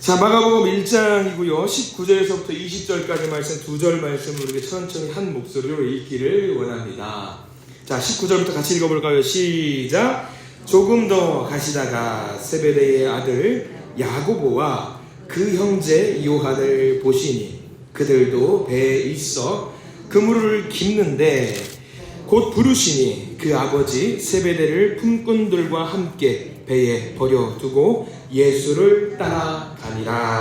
자, 마가복음 1장이고요. 19절에서부터 20절까지 말씀 2절 말씀을 우리가 천천히 한 목소리로 읽기를 원합니다. 자, 19절부터 같이 읽어볼까요? 시작! 조금 더 가시다가 세베대의 아들 야고보와 그 형제 요한을 보시니 그들도 배에 있어 그물을 깁는데 곧 부르시니 그 아버지 세베대를 품꾼들과 함께 배에 버려두고 예수를 따라가니라.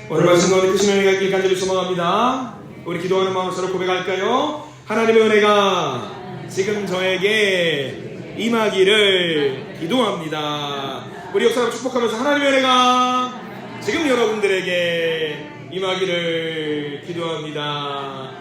오늘 말씀 가운데 크신 은혜가 있길 간절히 소망합니다. 우리 기도하는 마음으로 서로 고백할까요? 하나님의 은혜가 지금 저에게 임하기를 기도합니다. 우리 옆사람 축복하면서 하나님의 은혜가 지금 여러분들에게 임하기를 기도합니다.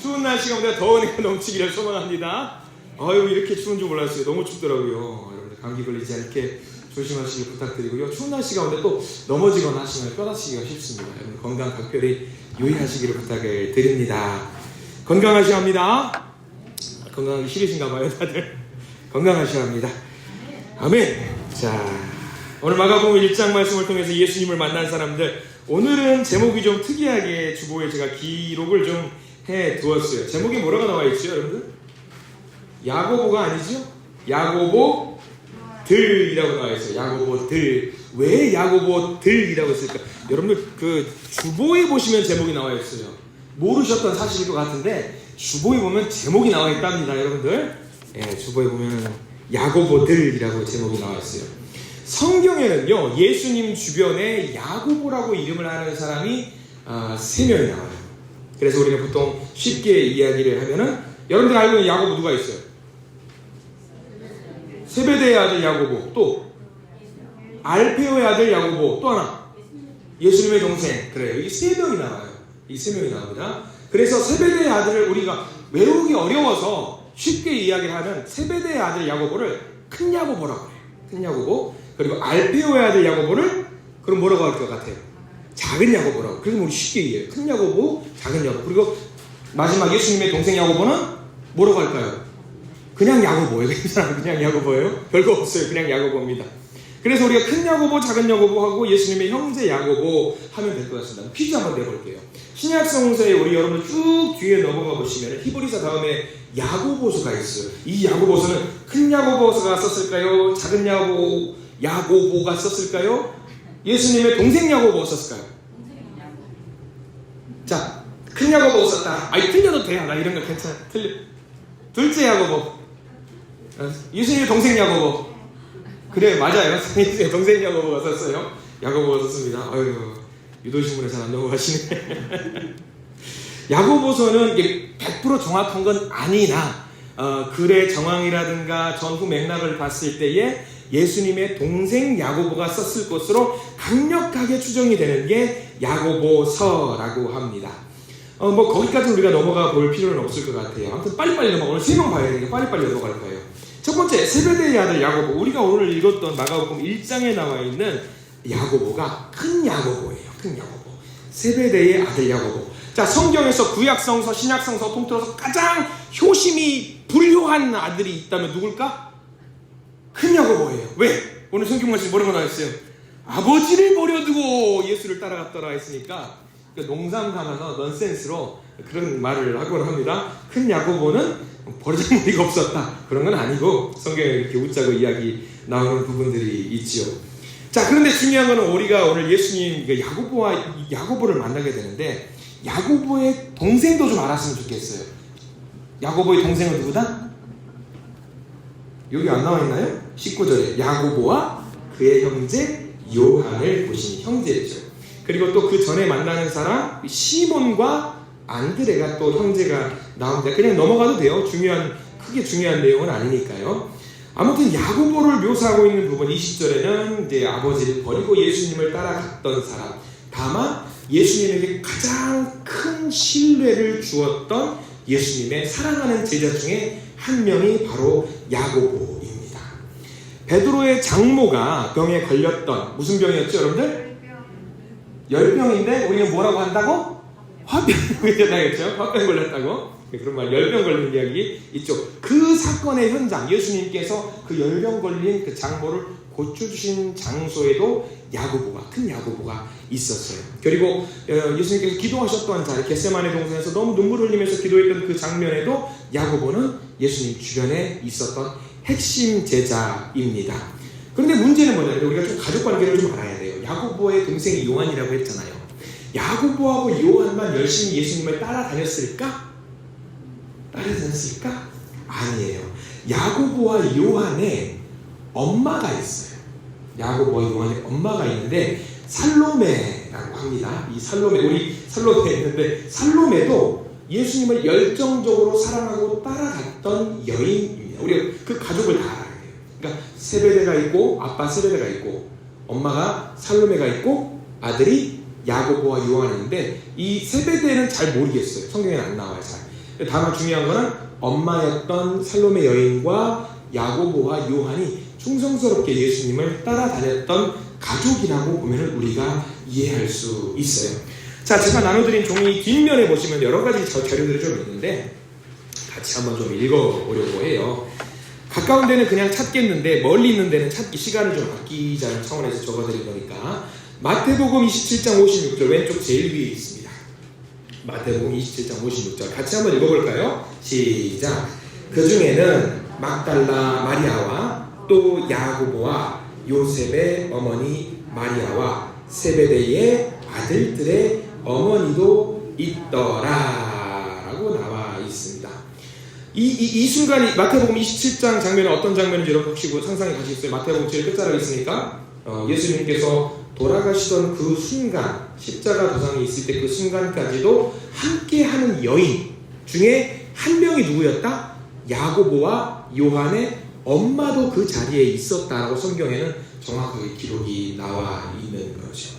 추운 날씨 가운데 더운 은혜가 넘치기를 소망합니다. 아유, 이렇게 추운 줄 몰랐어요. 너무 춥더라고요. 여러분들 감기 걸리지 않게 조심하시길 부탁드리고요. 추운 날씨 가운데 또 넘어지거나 하시면 뼈 다치기가 쉽습니다. 여러분 건강 각별히 유의하시기를 부탁을 드립니다. 건강하셔야 합니다. 건강하기 싫으신가 봐요, 다들. 건강하셔야 합니다. 아멘. 자, 오늘 마가복음 1장 말씀을 통해서 예수님을 만난 사람들, 오늘은 제목이 좀 특이하게 주보에 제가 기록을 좀 해두었어요. 제목이 뭐라고 나와 있죠, 여러분들? 야고보가 아니죠? 야고보들이라고 나와 있어요. 야고보들. 왜 야고보들이라고 했을까? 여러분들 그 주보에 보시면 제목이 나와 있어요. 모르셨던 사실일 것 같은데 주보에 보면 제목이 나와 있답니다, 여러분들. 예, 주보에 보면 야고보들이라고 제목이 나와 있어요. 성경에는요, 예수님 주변에 야고보라고 이름을 하는 사람이 3명이 나와요. 그래서 우리가 보통 쉽게 이야기를 하면은, 여러분들 알고 있는 야고보 누가 있어요? 세베대의 아들 야고보, 또 알페오의 아들 야고보, 또 하나 예수님의 동생. 그래요. 이 3명이 나와요. 이 3명이 나옵니다. 그래서 세베대의 아들을 우리가 외우기 어려워서 쉽게 이야기를 하면 세베대의 아들 야고보를 큰 야고보라고 해요. 큰 야고보. 그리고 알페오의 아들 야고보를 그럼 뭐라고 할 것 같아요? 작은 야고보라고. 그래서 우리 쉽게 이해해요. 큰 야고보, 작은 야고보. 그리고 마지막 예수님의 동생 야고보는 뭐라고 할까요? 그냥 야고보예요. 그냥 야고보예요. 별거 없어요. 그냥 야고보입니다. 그래서 우리가 큰 야고보, 작은 야고보하고 예수님의 형제 야고보 하면 될 것 같습니다. 퀴즈 한번 내볼게요. 신약성서에 우리 여러분 쭉 뒤에 넘어가 보시면 히브리서 다음에 야고보서가 있어요. 이 야고보서는 큰 야고보서가 썼을까요? 작은 야고보가 썼을까요? 예수님의 동생 야고보 썼을까요? 자, 큰 야고보 썼다. 아이, 틀려도 돼. 나 이런 거 괜찮아. 둘째 야고보. 예수님의 동생 야고보. 그래, 맞아요. 예수님의 동생 야고보가 썼어요. 야고보가 썼습니다. 아유, 유도신문에 잘 안 넘어가시네. 야고보서는 이게 100% 정확한 건 아니나 글의 정황이라든가 전후 맥락을 봤을 때에 예수님의 동생 야고보가 썼을 것으로 강력하게 추정이 되는 게 야고보서라고 합니다. 뭐 거기까지 우리가 넘어가 볼 필요는 없을 것 같아요. 아무튼 빨리빨리 넘어가. 오늘 3명 봐야 되니까 빨리빨리 넘어갈 거예요. 첫 번째, 세베대의 아들 야고보. 우리가 오늘 읽었던 마가복음 1장에 나와 있는 야고보가 큰 야고보예요. 큰 야고보. 세베대의 아들 야고보. 자, 성경에서 구약성서, 신약성서 통틀어서 가장 효심이 불효한 아들이 있다면 누굴까? 큰 야고보예요. 왜? 오늘 성경 말씀 뭐라고 나와 있어요? 아버지를 버려두고 예수를 따라갔더라 했으니까 농담 삼아서 넌센스로 그런 말을 하곤 합니다. 큰 야고보는 버르장머리가 없었다. 그런 건 아니고 성경에 이렇게 웃자고 이야기 나오는 부분들이 있지요. 자, 그런데 중요한 거는 우리가 오늘 예수님 야고보를 만나게 되는데 야고보의 동생도 좀 알았으면 좋겠어요. 야고보의 동생은 누구다? 여기 안 나와 있나요? 19절에 야고보와 그의 형제 요한을 보시니, 형제죠. 그리고 또 그 전에 만나는 사람 시몬과 안드레가 또 형제가 나옵니다. 그냥 넘어가도 돼요. 크게 중요한 내용은 아니니까요. 아무튼 야고보를 묘사하고 있는 부분 20절에는 이제 아버지를 버리고 예수님을 따라갔던 사람, 다만 예수님에게 가장 큰 신뢰를 주었던 예수님의 사랑하는 제자 중에 한 명이 바로 야고보입니다. 베드로의 장모가 병에 걸렸던, 무슨 병이었죠, 여러분들? 열병인데 우리는 뭐라고 한다고? 화병이었죠. 화병 걸렸다고. 그런 말, 열병 걸린 이야기 있죠. 그 사건의 현장, 예수님께서 그 열병 걸린 그 장모를 고쳐주신 장소에도 야고보가, 큰 야고보가 있었어요. 그리고 예수님께서 기도하셨던 자리, 겟세마네 동산에서 너무 눈물 흘리면서 기도했던 그 장면에도 야고보는 예수님 주변에 있었던 핵심 제자입니다. 그런데 문제는 뭐냐면 우리가 좀 가족 관계를 좀 알아야 돼요. 야고보의 동생이 요한이라고 했잖아요. 야고보하고 요한만 열심히 예수님을 따라다녔을까? 아니에요. 야고보와 요한의 엄마가 있어요. 야고보와 요한의 엄마가 있는데 살로메라고 합니다. 이 살로메, 우리 살로메 있는데 살로메도 예수님을 열정적으로 사랑하고 따라갔던 여인입니다. 우리 그 가족을 다 알아야 돼요. 그러니까 세베대가 있고 아빠 세베대가 있고 엄마가 살로메가 있고 아들이 야고보와 요한인데 이 세베대는 잘 모르겠어요. 성경에는 안 나와요. 잘. 다만 중요한 거는 엄마였던 살로메 여인과 야고보와 요한이 충성스럽게 예수님을 따라다녔던 가족이라고 보면 우리가 이해할 수 있어요. 자, 제가 나눠드린 종이 뒷면에 보시면 여러 가지 자료들이 좀 있는데 같이 한번 좀 읽어보려고 해요. 가까운 데는 그냥 찾겠는데 멀리 있는 데는 찾기 시간을 좀 아끼자는 차원에서 적어드린 거니까 마태복음 27장 56절 왼쪽 제일 위에 있습니다. 마태복음 27장 56절 같이 한번 읽어볼까요? 시작. 그 중에는 막달라 마리아와 또 야고보와 요셉의 어머니 마리아와 세베대의 아들들의 어머니도 있더라 라고 나와 있습니다. 이 순간이 마태복음 27장 장면은 어떤 장면인지 여러분 혹시 상상해 가시겠어요? 마태복음 제일 끝자락에 있으니까 예수님께서 돌아가시던 그 순간, 십자가 도상에 있을 때 그 순간까지도 함께하는 여인 중에 한 명이 누구였다? 야고보와 요한의 엄마도 그 자리에 있었다라고 성경에는 정확하게 기록이 나와 있는 거죠.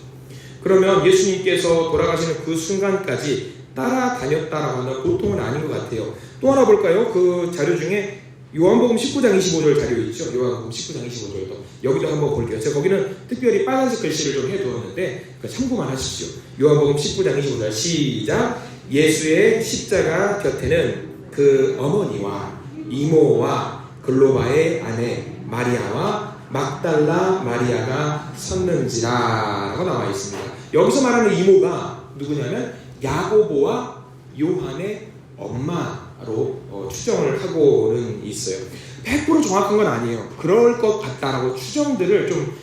그러면 예수님께서 돌아가시는 그 순간까지 따라다녔다라고 하면 보통은 아닌 것 같아요. 또 하나 볼까요? 그 자료 중에 요한복음 19장 25절 자료 있죠? 요한복음 19장 25절도 여기도 한번 볼게요. 제가 거기는 특별히 빨간색 글씨를 좀 해두었는데 참고만 하십시오. 요한복음 19장 25절 시작. 예수의 십자가 곁에는 그 어머니와 이모와 글로바의 아내 마리아와 막달라 마리아가 섰는지라 라고 나와 있습니다. 여기서 말하는 이모가 누구냐면 야고보와 요한의 엄마로 추정을 하고는 있어요. 100% 정확한 건 아니에요. 그럴 것 같다라고 추정들을 좀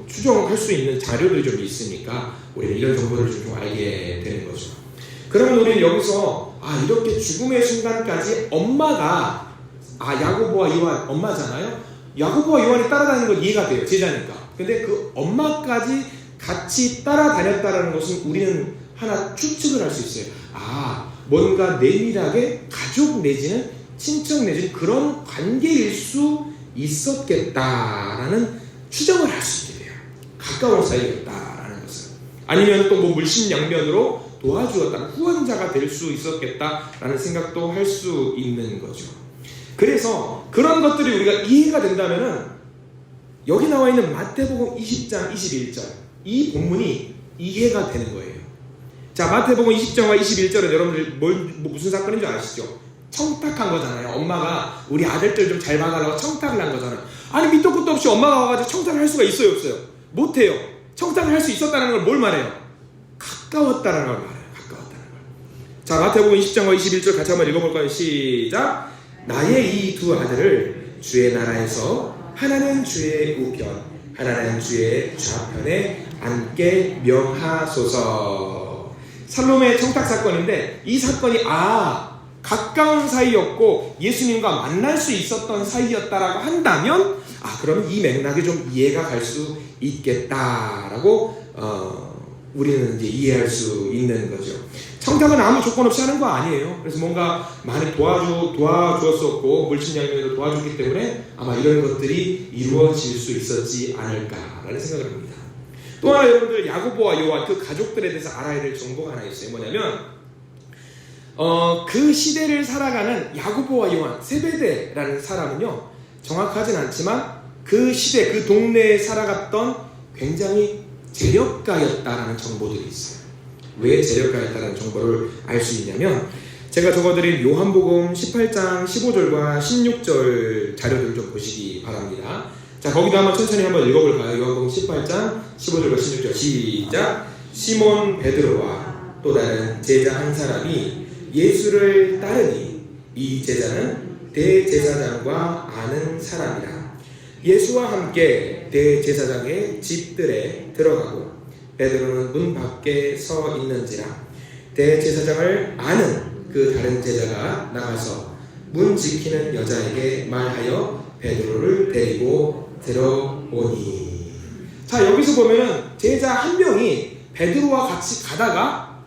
추정할 수 있는 자료들이 좀 있으니까 우리는 이런 정보를 좀 알게 되는 거죠. 그러면 우리는 여기서 이렇게 죽음의 순간까지 엄마가 야고보와 요한 엄마잖아요. 야고보와 요한이 따라다니는 건 이해가 돼요. 제자니까. 근데 그 엄마까지 같이 따라다녔다는 것은 우리는 하나 추측을 할 수 있어요. 뭔가 내밀하게 가족 내지는 친척 내지는 그런 관계일 수 있었겠다라는 추정을 할 수 있게 돼요. 가까운 사이였다라는 것은. 아니면 또 물심양면으로 도와주었다, 후원자가 될 수 있었겠다라는 생각도 할 수 있는 거죠. 그래서 그런 것들이 우리가 이해가 된다면은 여기 나와 있는 마태복음 20장 21절 이 본문이 이해가 되는 거예요. 자, 마태복음 20장과 21절은 여러분들 무슨 사건인 줄 아시죠? 청탁한 거잖아요. 엄마가 우리 아들들 좀 잘 봐달라고 청탁을 한 거잖아요. 아니 밑도 끝도 없이 엄마가 와가지고 청탁을 할 수가 있어요, 없어요? 못해요. 청탁을 할 수 있었다는 걸 뭘 말해요? 가까웠다는 걸 말해요. 가까웠다는 걸. 자, 마태복음 20장과 21절 같이 한번 읽어볼까요? 시작. 나의 이 두 아들을 주의 나라에서 하나는 주의 우편 하나는 주의 좌편에 앉게 명하소서. 살로메 청탁 사건인데 이 사건이 가까운 사이였고 예수님과 만날 수 있었던 사이였다라고 한다면 그러면 이 맥락이 좀 이해가 갈 수 있겠다라고 우리는 이제 이해할 수 있는 거죠. 청탁은 아무 조건 없이 하는 거 아니에요. 그래서 뭔가 많이 도와주었었고 물심양면으로 도와줬기 때문에 아마 이런 것들이 이루어질 수 있었지 않을까라는 생각을 합니다. 또 하나 여러분들 야고보와 요한 그 가족들에 대해서 알아야 될 정보가 하나 있어요. 뭐냐면 그 시대를 살아가는 야고보와 요한 세베대라는 사람은요 정확하진 않지만 그 시대 그 동네에 살아갔던 굉장히 재력가였다라는 정보들이 있어요. 왜 재력가였다라는 정보를 알 수 있냐면 제가 적어드린 요한복음 18장 15절과 16절 자료들을 좀 보시기 바랍니다. 자, 거기도 한번 천천히 한번 읽어볼까요? 요한복음 18장 15절과 16절 시작. 시몬 베드로와 또 다른 제자 한 사람이 예수를 따르니 이 제자는 대제사장과 아는 사람이라. 예수와 함께 대제사장의 집들에 들어가고 베드로는 문 밖에 서 있는지라. 대제사장을 아는 그 다른 제자가 나가서 문 지키는 여자에게 말하여 베드로를 데리고 들어오니. 자, 여기서 보면은 제자 한 명이 베드로와 같이 가다가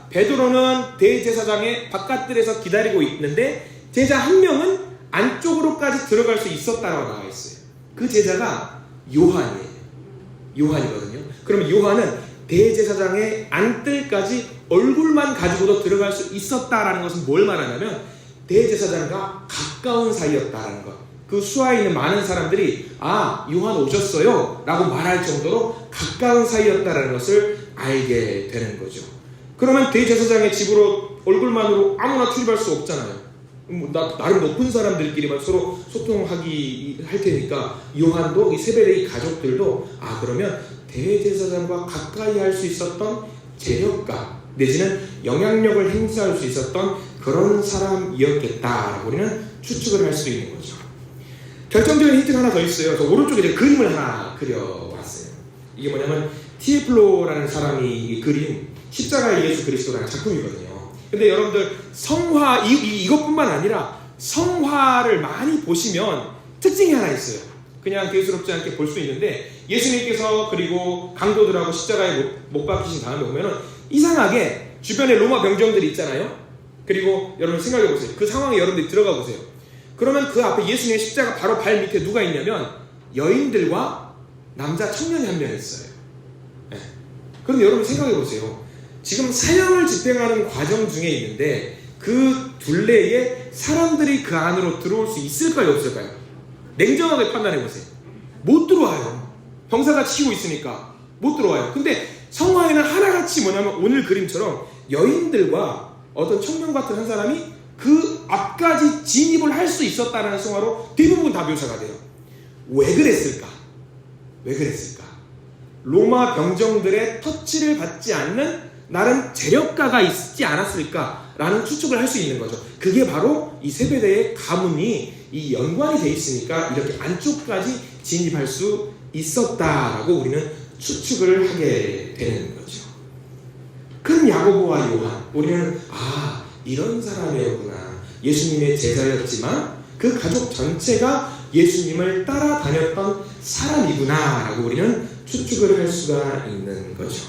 베드로는 대제사장의 바깥들에서 기다리고 있는데 제자 한 명은 안쪽으로까지 들어갈 수 있었다라고 나와 있어요. 그 제자가 요한이거든요. 그럼 요한은 대제사장의 안뜰까지 얼굴만 가지고도 들어갈 수 있었다라는 것은 뭘 말하냐면 대제사장과 가까운 사이였다라는 것. 그 수하에 있는 많은 사람들이 요한 오셨어요 라고 말할 정도로 가까운 사이였다라는 것을 알게 되는 거죠. 그러면 대제사장의 집으로 얼굴만으로 아무나 출입할 수 없잖아요. 나름 높은 사람들끼리만 서로 소통하기 할 테니까 요한도 이 세베데의 가족들도 그러면 대제사장과 가까이 할 수 있었던 재력가 내지는 영향력을 행사할 수 있었던 그런 사람이었겠다라고 우리는 추측을 할 수 있는 거죠. 결정적인 힌트가 하나 더 있어요. 저 오른쪽에 이제 그림을 하나 그려왔어요. 이게 뭐냐면 티에플로라는 사람이 이 그린 십자가의 예수 그리스도라는 작품이거든요. 근데 여러분들 성화 이것뿐만 아니라 성화를 많이 보시면 특징이 하나 있어요. 그냥 대수롭지 않게 볼 수 있는데 예수님께서 그리고 강도들하고 십자가에 못 박히신 다음에 보면은 이상하게 주변에 로마 병정들이 있잖아요. 그리고 여러분 생각해 보세요. 그 상황에 여러분들이 들어가 보세요. 그러면 그 앞에 예수님의 십자가 바로 발 밑에 누가 있냐면 여인들과 남자 청년이 한 명 있어요. 네. 그런데 여러분 생각해 보세요. 지금 사형을 집행하는 과정 중에 있는데 그 둘레에 사람들이 그 안으로 들어올 수 있을까요, 없을까요? 냉정하게 판단해 보세요. 못 들어와요. 병사가 치고 있으니까 못 들어와요. 근데 성화에는 하나같이 뭐냐면 오늘 그림처럼 여인들과 어떤 청년 같은 한 사람이 그 앞까지 진입을 할 수 있었다는 성화로 대부분 다 묘사가 돼요. 왜 그랬을까? 로마 병정들의 터치를 받지 않는 나름 재력가가 있지 않았을까라는 추측을 할 수 있는 거죠. 그게 바로 이 세베대의 가문이 이 연관이 돼 있으니까 이렇게 안쪽까지 진입할 수 있었다라고 우리는 추측을 하게 되는 거죠. 큰 야고보와 요한, 우리는 이런 사람이었구나. 예수님의 제자였지만 그 가족 전체가 예수님을 따라다녔던 사람이구나 라고 우리는 추측을 할 수가 있는 거죠.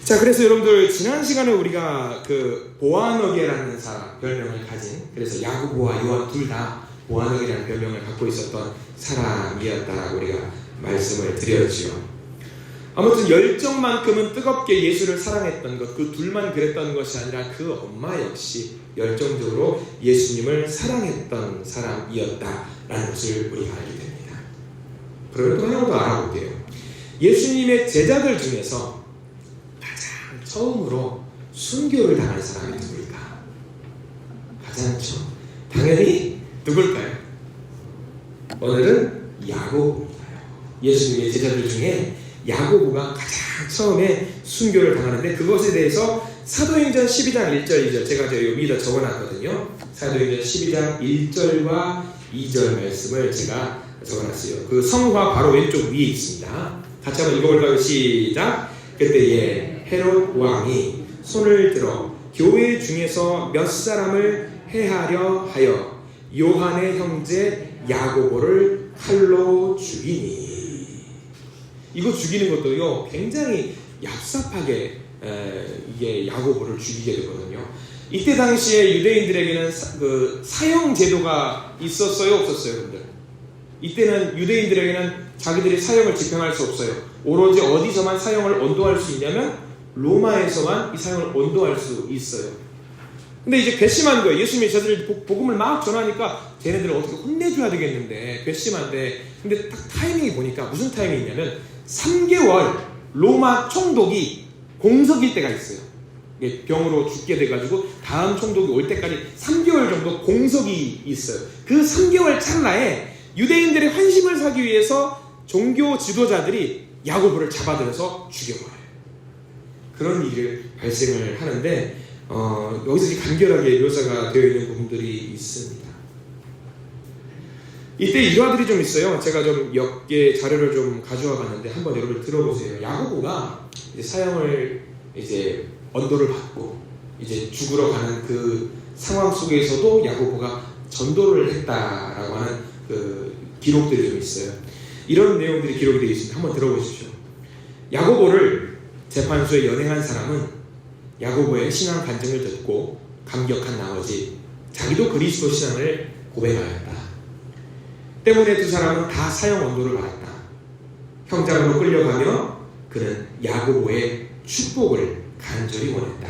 자, 그래서 여러분들 지난 시간에 우리가 그 보아너게라는 사람 별명을 가진, 그래서 야고보와 요한 둘 다 보아너게라는 별명을 갖고 있었던 사람이었다라고 우리가 말씀을 드렸지요. 아무튼 열정만큼은 뜨겁게 예수를 사랑했던 것, 그 둘만 그랬던 것이 아니라 그 엄마 역시 열정적으로 예수님을 사랑했던 사람이었다라는 것을 우리가 알게 됩니다. 그러면 또 하나 더 알아볼게요. 예수님의 제자들 중에서 가장 처음으로 순교를 당한 사람이 누굴까? 가장 처음. 당연히 누굴까요? 오늘은 야고보입니다. 예수님의 제자들 중에 야고보가 가장 처음에 순교를 당하는데 그것에 대해서 사도행전 12장 1절 2절 제가 여기다 적어놨거든요. 사도행전 12장 1절과 2절 말씀을 제가 적어놨어요. 그 성화 바로 왼쪽 위에 있습니다. 같이 한번 읽어볼까요? 시작. 그때에 헤롯 왕이 손을 들어 교회 중에서 몇 사람을 해하려 하여 요한의 형제 야고보를 칼로 죽이니. 이거 죽이는 것도요 굉장히 얍삽하게 이게 야고보를 죽이게 되거든요. 이때 당시에 유대인들에게는 그 사형 제도가 있었어요, 없었어요, 여러분들? 이때는 유대인들에게는 자기들이 사형을 집행할 수 없어요. 오로지 어디서만 사형을 언도할 수 있냐면 로마에서만 이 사형을 언도할 수 있어요. 근데 이제 괘씸한 거예요. 예수님의 제자들이 복음을 막 전하니까 쟤네들을 어떻게 혼내줘야 되겠는데 괘씸한데, 근데 딱 타이밍이 보니까 무슨 타이밍이 있냐면 3개월 로마 총독이 공석일 때가 있어요. 병으로 죽게 돼가지고 다음 총독이 올 때까지 3개월 정도 공석이 있어요. 그 3개월 찰나에 유대인들의 환심을 사기 위해서 종교 지도자들이 야고보를 잡아들여서 죽여버려요. 그런 일이 발생을 하는데 여기서 이제 간결하게 묘사가 되어 있는 부분들이 있습니다. 이때 일화들이 좀 있어요. 제가 좀 몇 개 자료를 좀 가져와 봤는데 한번 여러분 들어보세요. 야고보가 이제 사형을 이제 언도를 받고 이제 죽으러 가는 그 상황 속에서도 야고보가 전도를 했다라고 하는 그 기록들이 좀 있어요. 이런 내용들이 기록이 되어 있습니다. 한번 들어보십시오. 야고보를 재판소에 연행한 사람은 야고보의 신앙 간증을 듣고 감격한 나머지 자기도 그리스도 신앙을 고백하였다. 때문에 두 사람은 다 사형 언도를 받았다. 형장으로 끌려가며 그는 야고보의 축복을 간절히 원했다.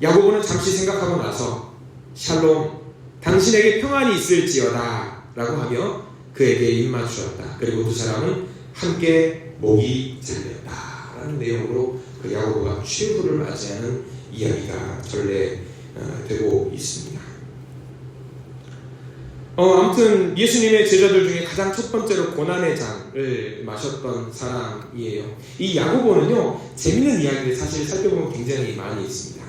야고보는 잠시 생각하고 나서 샬롬, 당신에게 평안이 있을지어다 라고 하며 그에게 입맞추었다. 그리고 두 사람은 함께 목이 잘렸다 라는 내용으로 그 야고보가 최후를 맞이하는 이야기가 전래되고 있습니다. 아무튼 예수님의 제자들 중에 가장 첫 번째로 고난의 장을 마셨던 사람이에요. 이 야고보는요, 재밌는 이야기를 사실 살펴보면 굉장히 많이 있습니다.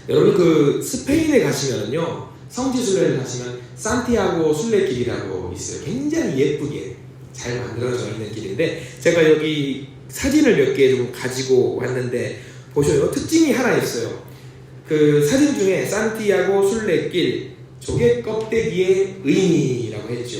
여러분 그 스페인에 가시면요, 성지순례를 하시면 산티아고 순례길이라고 있어요. 굉장히 예쁘게 잘 만들어져 있는 길인데 제가 여기 사진을 몇 개 좀 가지고 왔는데 보셔요. 특징이 하나 있어요. 그 사진 중에 산티아고 순례길 조개 껍데기의 의미라고 했죠.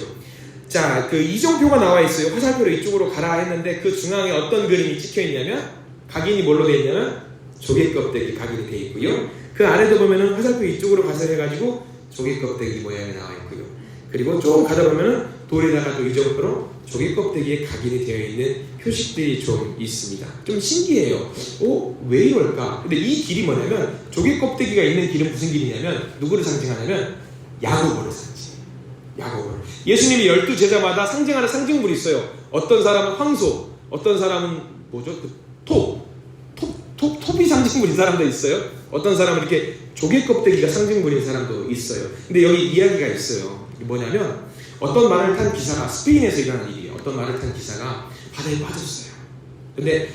자, 그 이정표가 나와 있어요. 화살표로 이쪽으로 가라 했는데 그 중앙에 어떤 그림이 찍혀 있냐면 각인이 뭘로 되어 있냐면 조개 껍데기 각인이 되어 있고요. 그 아래도 보면은 화살표 이쪽으로 가설해가지고 조개 껍데기 모양이 나와 있고요. 그리고 조금 가다 보면은 돌에다가 또 이정표로 조개 껍데기에 각인이 되어 있는 표식들이 좀 있습니다. 좀 신기해요. 왜 이럴까? 근데 이 길이 뭐냐면 조개 껍데기가 있는 길은 무슨 길이냐면 누구를 상징하냐면 야고보를 상징해요. 야고보를. 예수님이 12제자마다 상징하는 상징물이 있어요. 어떤 사람은 황소, 어떤 사람은 뭐죠? 그 톱이 상징물인 사람도 있어요. 어떤 사람은 이렇게 조개 껍데기가 상징물인 사람도 있어요. 근데 여기 이야기가 있어요. 뭐냐면 어떤 말을 탄 기사가 스페인에서 일어난 일이에요. 어떤 말을 탄 기사가 바다에 빠졌어요. 근데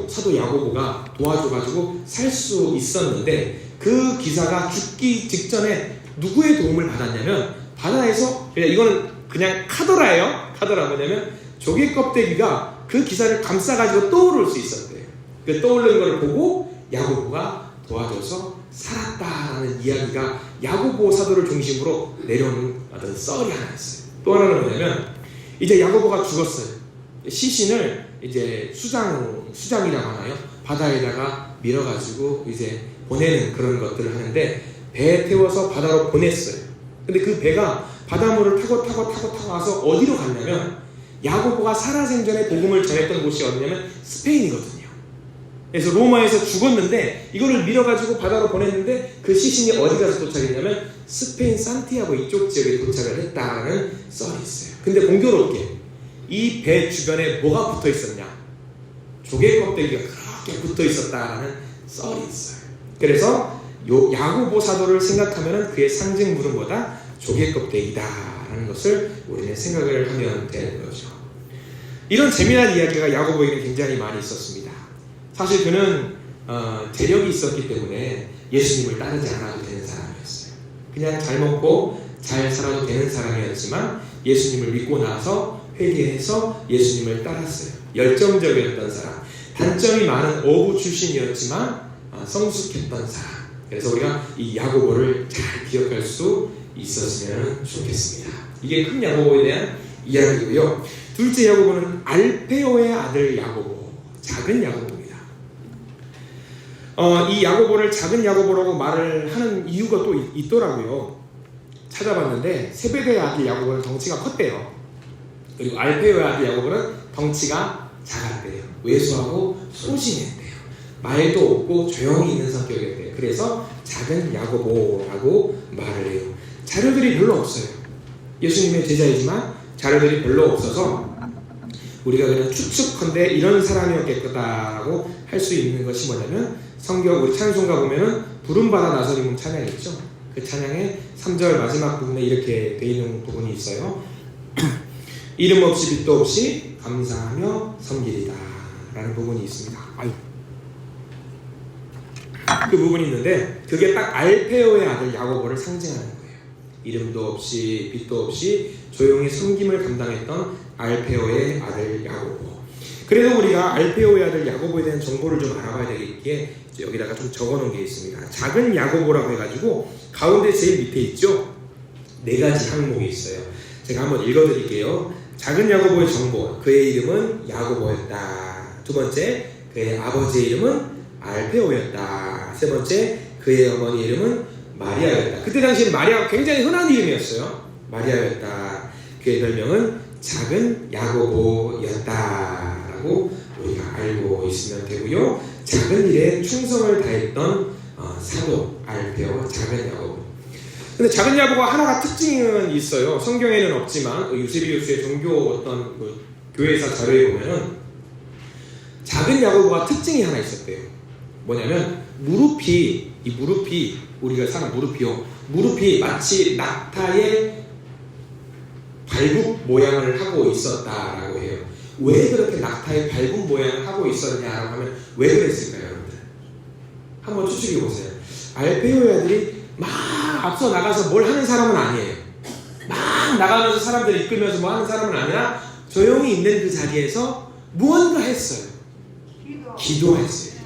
사도 야고보가 도와줘가지고 살 수 있었는데 그 기사가 죽기 직전에 누구의 도움을 받았냐면 바다에서 이거는 그냥 카더라예요. 카더라 뭐냐면 조개 껍데기가 그 기사를 감싸가지고 떠오를 수 있었대요. 그 떠오르는 걸 보고 야고보가 도와줘서 살았다라는 이야기가 야고보 사도를 중심으로 내려오는 어떤 썰이 하나 있어요. 또 하나는 뭐냐면 이제 야고보가 죽었어요. 시신을 이제 수장이라고 하나요? 바다에다가 밀어가지고 이제 보내는 그런 것들을 하는데 배에 태워서 바다로 보냈어요. 근데 그 배가 바닷물을 타고 와서 어디로 갔냐면 야고보가 살아생전에 복음을 전했던 곳이 어디냐면 스페인이거든요. 그래서 로마에서 죽었는데 이거를 밀어가지고 바다로 보냈는데 그 시신이 어디 가서 도착했냐면 스페인 산티아고 이쪽 지역에 도착을 했다는 썰이 있어요. 근데 공교롭게 이 배 주변에 뭐가 붙어 있었냐? 조개 껍데기가 그렇게 붙어 있었다라는 썰이 있어요. 그래서 야고보 사도를 생각하면 그의 상징물은 뭐다? 조개 껍데기다라는 것을 우리는 생각을 하면 되는 거죠. 이런 재미난 이야기가 야고보에게는 굉장히 많이 있었습니다. 사실 그는 재력이 있었기 때문에 예수님을 따르지 않아도 되는 사람이었어요. 그냥 잘 먹고 잘 살아도 되는 사람이었지만 예수님을 믿고 나서 회개해서 예수님을 따랐어요. 열정적이었던 사람, 단점이 많은 어부 출신이었지만 성숙했던 사람. 그래서 우리가 이 야고보를 잘 기억할 수 있었으면 좋겠습니다. 이게 큰 야고보에 대한 이야기고요. 둘째 야고보는 알페오의 아들 야고보, 작은 야고보입니다. 이 야고보를 작은 야고보라고 말을 하는 이유가 또 있더라고요. 찾아봤는데 세베대의 아들 야고보는 덩치가 컸대요. 그리고 알페오의 아들 야고보는 덩치가 작았대요. 왜소하고 소심했대요. 말도 없고 조용히 있는 성격이었대요. 그래서 작은 야고보라고 말을 해요. 자료들이 별로 없어요. 예수님의 제자이지만 자료들이 별로 없어서 우리가 그냥 추측컨대 이런 사람이었겠다라고 할 수 있는 것이 뭐냐면 성경 우리 찬송가 보면은 부름받아 나서림은 찬양했죠. 그 찬양의 3절 마지막 부분에 이렇게 되어 있는 부분이 있어요. 이름 없이 빛도 없이 감사하며 섬기리다 라는 부분이 있습니다. 그 부분이 있는데 그게 딱 알페오의 아들 야고보를 상징하는 거예요. 이름도 없이 빛도 없이 조용히 섬김을 감당했던 알페오의 아들 야고보. 그래도 우리가 알페오의 아들 야고보에 대한 정보를 좀 알아봐야 되겠기에 여기다가 좀 적어놓은 게 있습니다. 작은 야고보라고 해가지고 가운데 제일 밑에 있죠? 4가지 항목이 있어요. 제가 한번 읽어드릴게요. 작은 야고보의 정보. 그의 이름은 야고보였다. 두 번째, 그의 아버지의 이름은 알페오였다. 세 번째, 그의 어머니 이름은 마리아였다. 그때 당시에는 마리아가 굉장히 흔한 이름이었어요. 마리아였다. 그의 별명은 작은 야고보였다 라고 우리가 알고 있으면 되고요. 작은 일에 충성을 다했던 사도 알페오, 작은 야고보. 근데 작은 야고보가 하나가 특징은 있어요. 성경에는 없지만 유세비우스의 종교 어떤 교회사 자료에 보면은 작은 야고보가 특징이 하나 있었대요. 뭐냐면 무릎이 우리가 사는 무릎이 마치 낙타의 발굽 모양을 하고 있었다라고 해요. 왜 그렇게 낙타의 발굽 모양을 하고 있었냐라고 하면 왜 그랬을까요, 여러분들? 한번 추측해 보세요. 알페오의 아들이 막 앞서 나가서 뭘 하는 사람은 아니에요. 막 나가면서 사람들을 이끌면서 뭐 하는 사람은 아니라 조용히 있는 그 자리에서 무언가 했어요. 기도했어요.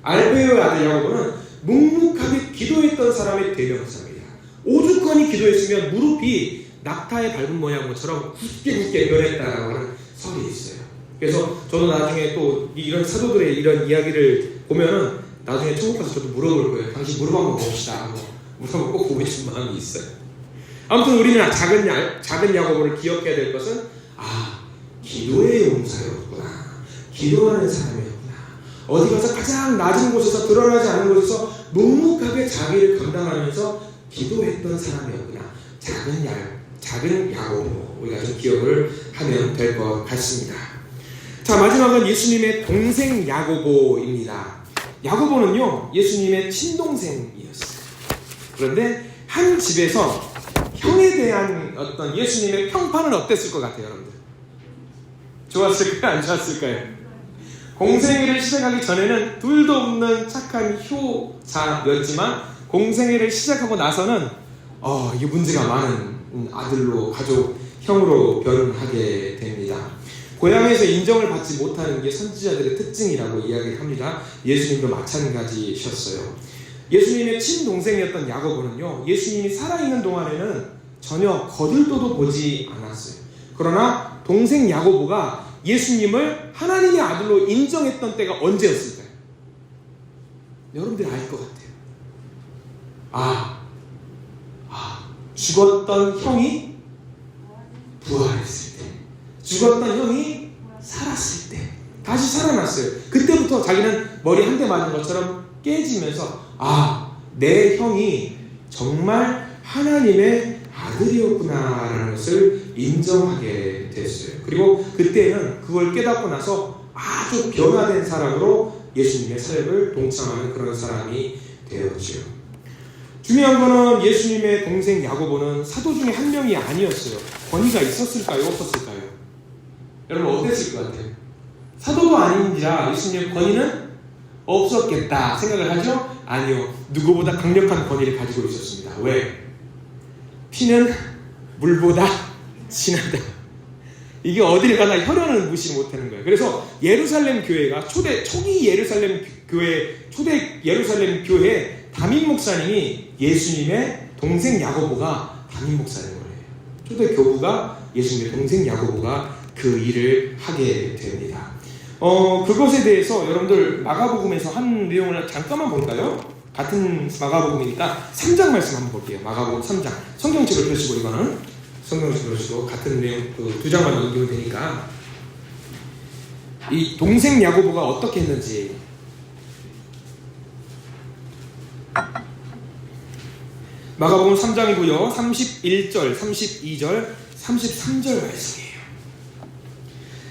알페오의 아들 야고보는 묵묵하게 기도했던 사람의 대명사입니다. 오죽하니 기도했으면 무릎이 낙타의 밟은 모양처럼 굳게 변했다라고 하는 설이 있어요. 그래서 저도 나중에 또 이런 사도들의 이런 이야기를 보면은 나중에 천국 가서 저도 물어볼 거예요. 당신 무릎 한번 봅시다. 무릎 한번 꼭 보고 싶은 마음이 있어요. 아무튼 우리는 작은 야고보를 기억해야 될 것은 기도의 용사였구나. 기도하는 사람이었구나. 어디 가서 가장 낮은 곳에서 드러나지 않은 곳에서 묵묵하게 자기를 감당하면서 기도했던 사람이었구나. 작은 야고보. 우리가 좀 기억을 하면 될 것 같습니다. 자, 마지막은 예수님의 동생 야고보입니다. 야고보는요, 예수님의 친동생이었어요. 그런데 한 집에서 형에 대한 어떤 예수님의 평판은 어땠을 것 같아요, 여러분들? 좋았을까요? 안 좋았을까요? 공생애를 시작하기 전에는 둘도 없는 착한 효자였지만 공생애를 시작하고 나서는 이 문제가 많은 아들로 가족 형으로 변하게 됩니다. 고향에서 인정을 받지 못하는 게 선지자들의 특징이라고 이야기를 합니다. 예수님도 마찬가지셨어요. 예수님의 친동생이었던 야고보는요, 예수님이 살아있는 동안에는 전혀 거들떠도 보지 않았어요. 그러나 동생 야고보가 예수님을 하나님의 아들로 인정했던 때가 언제였을까요? 여러분들이 알 것 같아요. 죽었던 형이 부활했을 때, 죽었던 형이 살았을 때, 다시 살아났어요. 그때부터 자기는 머리 한 대 맞은 것처럼 깨지면서 내 형이 정말 하나님의 아들이었구나라는 것을 인정하게 됐어요. 그리고 그때는 그걸 깨닫고 나서 아주 변화된 사람으로 예수님의 사역을 동참하는 그런 사람이 되었죠. 중요한 거는 예수님의 동생 야고보는 사도 중에 한 명이 아니었어요. 권위가 있었을까요? 없었을까요? 여러분 어땠을 것 같아요? 사도도 아닌지라 예수님의 권위는 없었겠다 생각을 하죠? 아니요. 누구보다 강력한 권위를 가지고 있었습니다. 왜? 피는 물보다 진하다. 이게 어딜 가나 혈연을 무시 못하는 거예요. 그래서 예루살렘 교회가 초기 예루살렘 교회 담임 목사님이 예수님의 동생 야고보가 담임 목사님을 해요. 초대 교부가 예수님의 동생 야고보가 그 일을 하게 됩니다. 그것에 대해서 여러분들 마가복음에서 한 내용을 잠깐만 볼까요? 같은 마가복음이니까 3장 말씀 한번 볼게요. 마가복음 3장. 성경책을 펴시고 이거는 성경책을 펴시고 같은 내용 두 장만 넘기면 되니까 이 동생 야고보가 어떻게 했는지 마가복음 3장이고요. 31절, 32절, 33절 말씀이에요.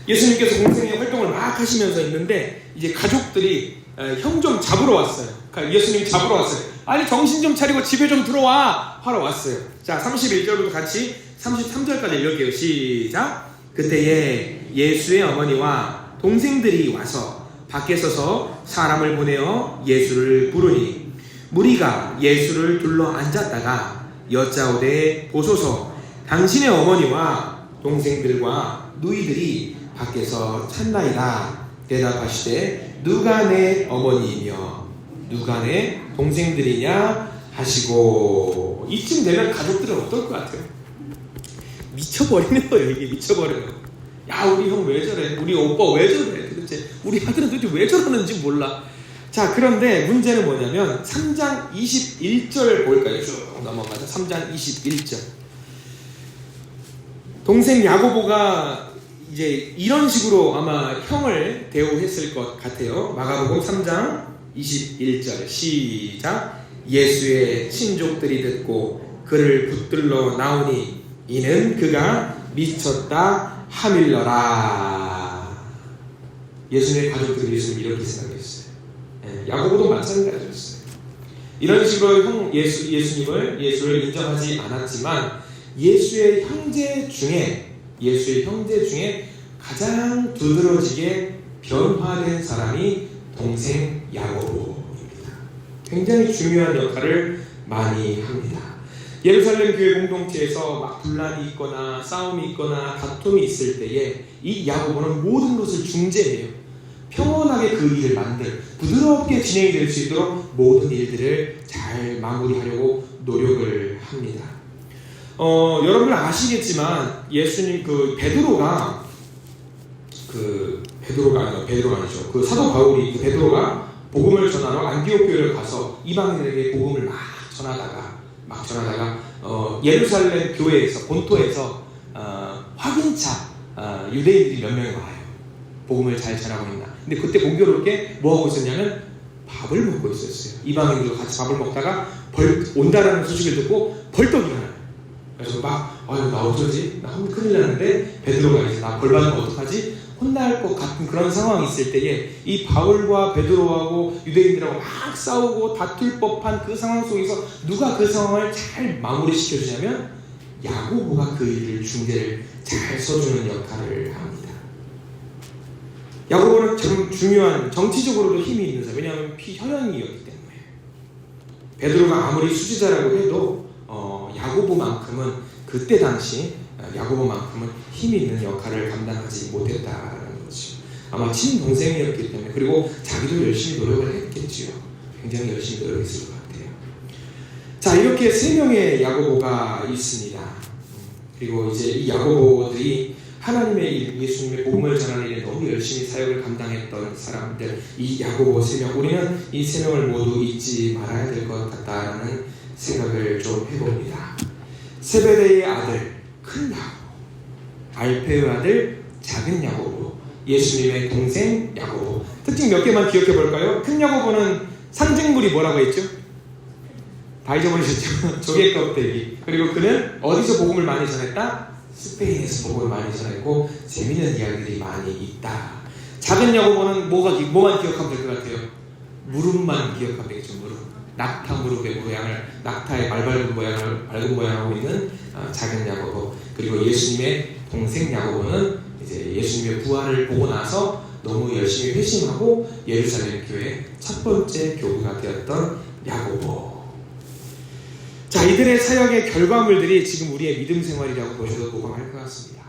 예수님께서 공생의 활동을 막 하시면서 있는데 이제 가족들이 형 좀 잡으러 왔어요. 예수님 잡으러 왔어요. 아니 정신 좀 차리고 집에 좀 들어와 하러 왔어요. 자 31절부터 같이 33절까지 읽을게요. 시작. 그때에 예수의 어머니와 동생들이 와서 밖에 서서 사람을 보내어 예수를 부르니 무리가 예수를 둘러 앉았다가 여짜오되 보소서 당신의 어머니와 동생들과 누이들이 밖에서 찾나이다. 대답하시되 누가 내 어머니이며 누가 내 동생들이냐 하시고. 이쯤 되면 가족들은 어떨 것 같아요? 미쳐버리는 거예요. 이게 미쳐버려요. 야 우리 형 왜 저래? 우리 오빠 왜 저래? 도대체 우리 아들은 도대체 왜 저러는지 몰라. 자 그런데 문제는 뭐냐면 3장 21절 볼까요? 쭉 넘어가서 3장 21절. 동생 야고보가 이제 이런 식으로 아마 형을 대우했을 것 같아요. 마가복음 3장 21절 시작. 예수의 친족들이 듣고 그를 붙들러 나오니 이는 그가 미쳤다 하밀러라. 예수님의 가족들이 예수님 이렇게 생각했어요. 야고보도 마찬가지였어요. 이런 식으로 예수를 인정하지 않았지만 예수의 형제 중에 가장 두드러지게 변화된 사람이 동생 야고보입니다. 굉장히 중요한 역할을 많이 합니다. 예루살렘 교회 공동체에서 막 분란이 있거나 싸움이 있거나 다툼이 있을 때에 이 야고보는 모든 것을 중재해요. 평온하게 그 일을 부드럽게 진행이 될 수 있도록 모든 일들을 잘 마무리하려고 노력을 합니다. 여러분 아시겠지만 예수님 베드로가 아니죠. 그 사도 바울이 베드로가 복음을 전하러 안디옥 교회를 가서 이방인에게 복음을 막 전하다가 예루살렘 교회에서 본토에서 확인차 유대인들이 몇 명이 와요. 복음을 잘 전하고 있나. 근데 그때 공교롭게 뭐 하고 있었냐면 밥을 먹고 있었어요. 이방인들과 같이 밥을 먹다가 온다라는 소식을 듣고 벌떡 일어나요. 그래서 나 어쩌지? 나 큰일 나는데 베드로가 이제 나 벌 받으면 어떡하지? 혼날 것 같은 그런 상황이 있을 때에 이 바울과 베드로하고 유대인들하고 막 싸우고 다툴 법한 그 상황 속에서 누가 그 상황을 잘 마무리시켜 주냐면 야고보가 그 일을 중재를 잘 써주는 역할을 합니다. 야고보는 참 중요한 정치적으로도 힘이 있는 사람. 왜냐하면 피혈연이었기 때문에. 베드로가 아무리 수지자라고 해도 야고보만큼은 그때 당시 야고보만큼은 힘이 있는 역할을 감당하지 못했다라는 거죠. 아마 친동생이었기 때문에. 그리고 자기도 열심히 노력을 했겠지요. 굉장히 열심히 노력했을 것 같아요. 자 이렇게 세 명의 야고보가 있습니다. 그리고 이제 이 야고보들이 하나님의 일, 예수님의 복음을 전하는 일에 너무 열심히 사역을 감당했던 사람들, 이 야고보 3명, 우리는 이 3명을 모두 잊지 말아야 될 것 같다라는 생각을 좀 해봅니다. 세베대의 아들 큰 야고보, 알페의 아들 작은 야고보, 예수님의 동생 야고보. 특징 몇 개만 기억해 볼까요? 큰 야고보는 상징물이 뭐라고 했죠? 다 잊어버리셨죠? 조개 껍데기. 그리고 그는 어디서 복음을 많이 전했다? 스페인에서 복음을 많이 전했고 재미있는 이야기들이 많이 있다. 작은 야고보는 뭐만 기억하면 될 것 같아요? 무릎만 기억하면 되겠죠. 무릎. 낙타 무릎의 모양을, 낙타의 맑은 모양을 하고 있는 작은 야고보. 그리고 예수님의 동생 야고보는 이제 예수님의 부활을 보고 나서 너무 열심히 회심하고 예루살렘 교회 첫 번째 교부가 되었던 야고보. 자, 이들의 사역의 결과물들이 지금 우리의 믿음 생활이라고 보셔도 무방할 것 같습니다.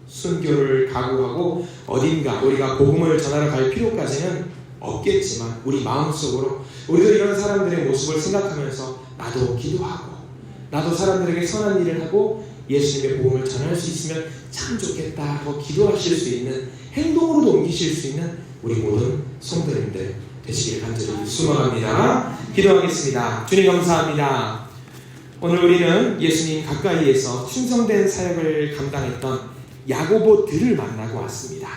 순교를 각오하고 어딘가 우리가 복음을 전하러 갈 필요까지는 없겠지만 우리 마음속으로 우리도 이런 사람들의 모습을 생각하면서 나도 기도하고 나도 사람들에게 선한 일을 하고 예수님의 복음을 전할 수 있으면 참 좋겠다 하고 기도하실 수 있는, 행동으로도 옮기실 수 있는 우리 모든 성도님들 되시길 간절히 소망합니다. 기도하겠습니다. 주님 감사합니다. 오늘 우리는 예수님 가까이에서 충성된 사역을 감당했던 야고보들을 만나고 왔습니다.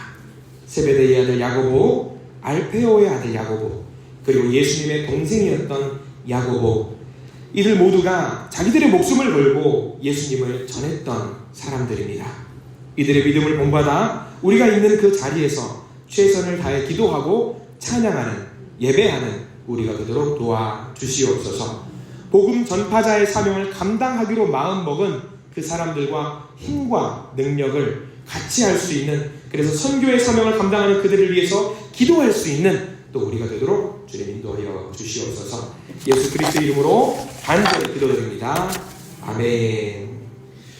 세베대의 아들 야고보, 알페오의 아들 야고보, 그리고 예수님의 동생이었던 야고보. 이들 모두가 자기들의 목숨을 걸고 예수님을 전했던 사람들입니다. 이들의 믿음을 본받아 우리가 있는 그 자리에서 최선을 다해 기도하고 찬양하는, 예배하는 우리가 되도록 도와주시옵소서. 복음 전파자의 사명을 감당하기로 마음먹은 그 사람들과 힘과 능력을 같이 할 수 있는, 그래서 선교의 사명을 감당하는 그들을 위해서 기도할 수 있는 또 우리가 되도록 주님 인도하여 주시옵소서. 예수 그리스도 이름으로 간절히 기도드립니다. 아멘.